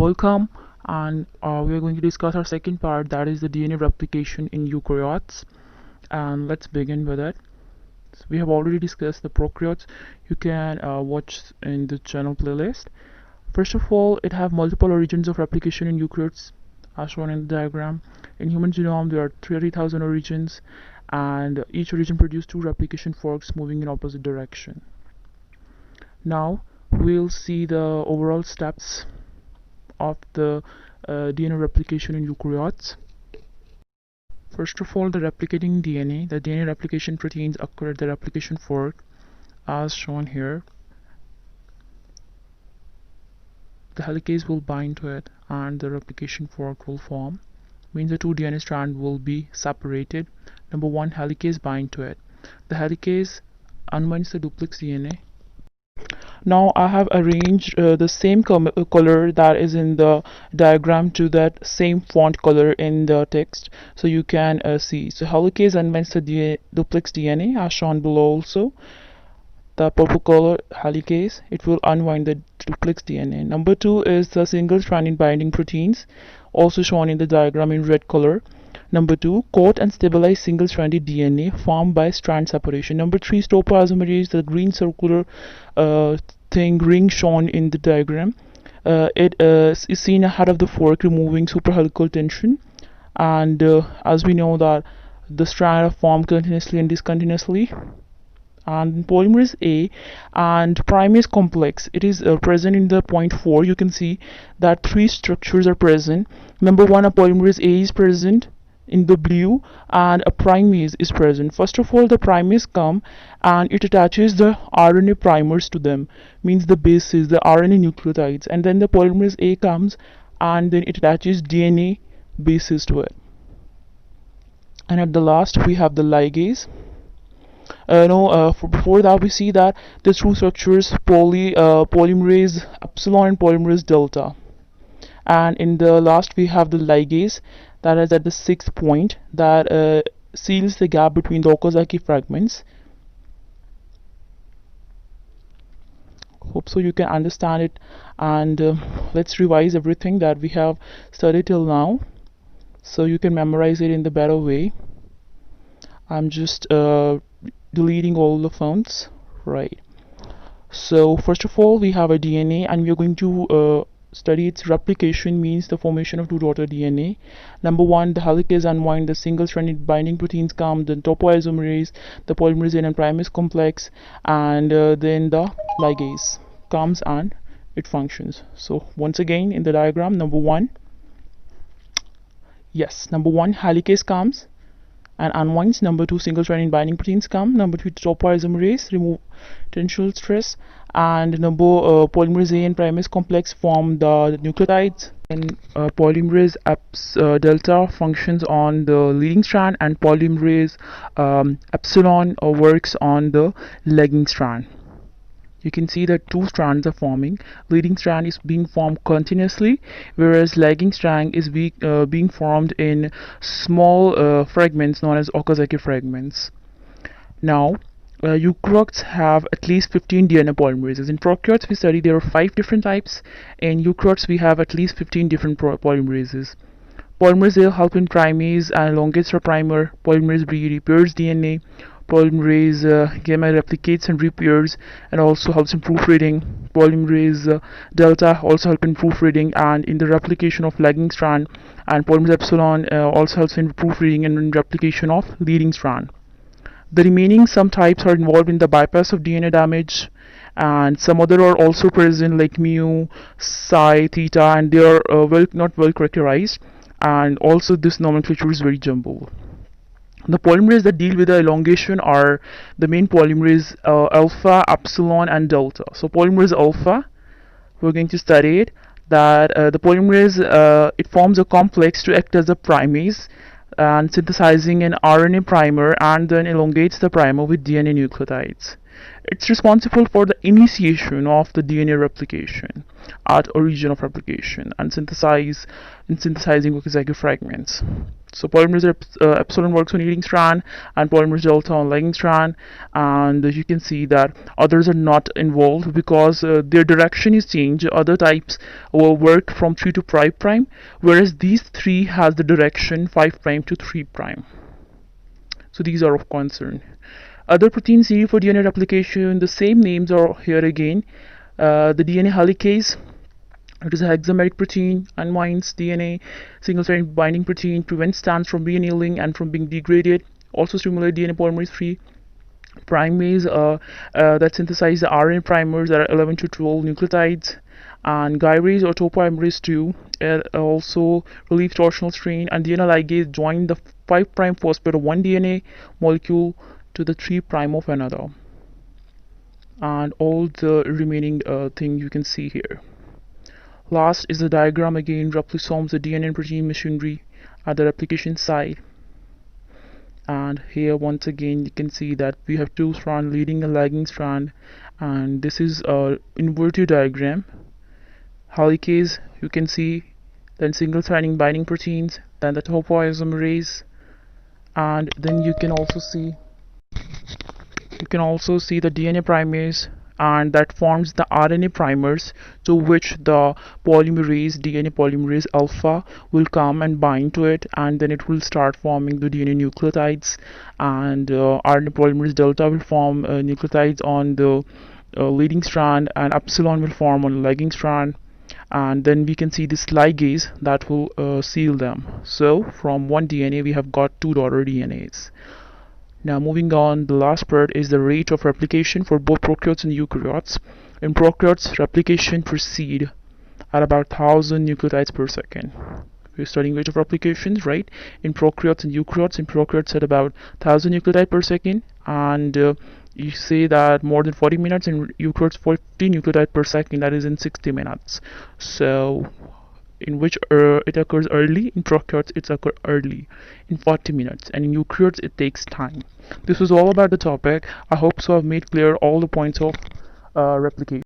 Welcome, and we are going to discuss our second part, that is the DNA replication in eukaryotes. And let's begin with it. So we have already discussed the prokaryotes. You can watch in the channel playlist. First of all, it have multiple origins of replication in eukaryotes, as shown in the diagram. In human genome, there are 30,000 origins, and each origin produces 2 replication forks moving in opposite direction. Now we'll see the overall steps of the DNA replication in eukaryotes. First of all, the replicating DNA. The DNA replication proteins occur at the replication fork, as shown here. The helicase will bind to it, and the replication fork will form. Means the 2 DNA strands will be separated. Number 1, helicase bind to it. The helicase unbinds the duplex DNA. Now I have arranged the same color that is in the diagram to that same font color in the text, so you can see. So helicase unbinds the duplex DNA, as shown below also. The purple color helicase, it will unwind the duplex DNA. Number 2 is the single-stranded binding proteins, also shown in the diagram in red color. Number 2, coat and stabilize single-stranded DNA formed by strand separation. Number 3 is topoisomerase, the green circular ring shown in the diagram. It is seen ahead of the fork, removing superhelical tension. And as we know that the strand are formed continuously and discontinuously. And polymerase A and primase complex, it is present in the point 4. You can see that 3 structures are present. Number 1, a polymerase A is present in the blue, and a primase is present. First of all, the primase come and it attaches the RNA primers to them, means the bases, the RNA nucleotides, and then the polymerase A comes and then it attaches DNA bases to it. And at the last we have the ligase. Before that we see that the 2 structures, polymerase epsilon and polymerase delta, and in the last we have the ligase, that is at the 6th point, that seals the gap between the Okazaki fragments. Hope so you can understand it, and let's revise everything that we have studied till now so you can memorize it in the better way. I'm just deleting all the fonts, right? So first of all, we have a DNA, and we are going to study its replication, means the formation of 2 daughter DNA. Number 1, the helicase unwind, the single-stranded binding proteins come, then topoisomerase, the polymerase and primase complex, and then the ligase comes and it functions. So once again in the diagram, number 1, helicase comes and unwinds. Number 2, single-stranded binding proteins come. Number 3, topoisomerase, remove tensile stress, and number polymerase A and primase complex form the nucleotides. And polymerase delta functions on the leading strand, and polymerase epsilon works on the lagging strand. You can see that 2 strands are forming. Leading strand is being formed continuously, whereas lagging strand is being formed in small fragments known as Okazaki fragments. Now, eukaryotes have at least 15 DNA polymerases. In prokaryotes we study there are 5 different types. In eukaryotes we have at least 15 different polymerases. Polymerase A help in primase and elongates the primer. Polymerase B repairs DNA. Polymerase gamma replicates and repairs and also helps in proofreading. Polymerase delta also help in proofreading and in the replication of lagging strand, and polymerase epsilon also helps in proofreading and in replication of leading strand. The remaining some types are involved in the bypass of DNA damage, and some other are also present like mu, psi, theta, and they are not well characterized, and also this nomenclature is very jumbled. The polymerases that deal with the elongation are the main polymerase alpha, epsilon, and delta. So polymerase alpha, we're going to study it, that the polymerase it forms a complex to act as a primase and synthesizing an RNA primer, and then elongates the primer with DNA nucleotides. It's responsible for the initiation of the DNA replication at origin of replication and synthesizing Okazaki fragments. So polymerase epsilon works on leading strand and polymerase delta on lagging strand, and you can see that others are not involved because their direction is changed. Other types will work from 3 to 5 prime, whereas these three has the direction 5 prime to 3 prime. So these are of concern. Other proteins needed for DNA replication, the same names are here again. The DNA helicase, it is a hexameric protein, unwinds DNA, single-stranded binding protein, prevents strands from re-annealing and from being degraded, also stimulate DNA polymerase 3. Primase that synthesize the RNA primers that are 11 to 12 nucleotides, and gyrase or topoimerase 2 also relieve torsional strain, and DNA ligase join the 5 prime phosphate of one DNA molecule to the 3 prime of another, and all the remaining thing you can see here. Last is the diagram again, replicates the DNA and protein machinery at the replication site. And here once again you can see that we have two strands leading a lagging strand, and this is a inverted diagram. Helicase you can see, then single stranding binding proteins, then the topoisomerase, and then you can also see the DNA primase, and that forms the RNA primers to which the polymerase, DNA polymerase alpha, will come and bind to it, and then it will start forming the DNA nucleotides, and RNA polymerase delta will form nucleotides on the leading strand, and epsilon will form on the lagging strand, and then we can see this ligase that will seal them. So from one DNA we have got two daughter DNAs. Now moving on, the last part is the rate of replication for both prokaryotes and eukaryotes. In prokaryotes, replication proceeds at about 1000 nucleotides per second. We're studying rate of replications, right? In prokaryotes and eukaryotes, in prokaryotes at about 1000 nucleotides per second, and you say that more than 40 minutes, in eukaryotes 40 nucleotides per second, that is in 60 minutes. So in which it occurs early, in prokaryotes it occurs early in 40 minutes, and in eukaryotes it takes time. This was all about the topic. I hope so I've made clear all the points of replication.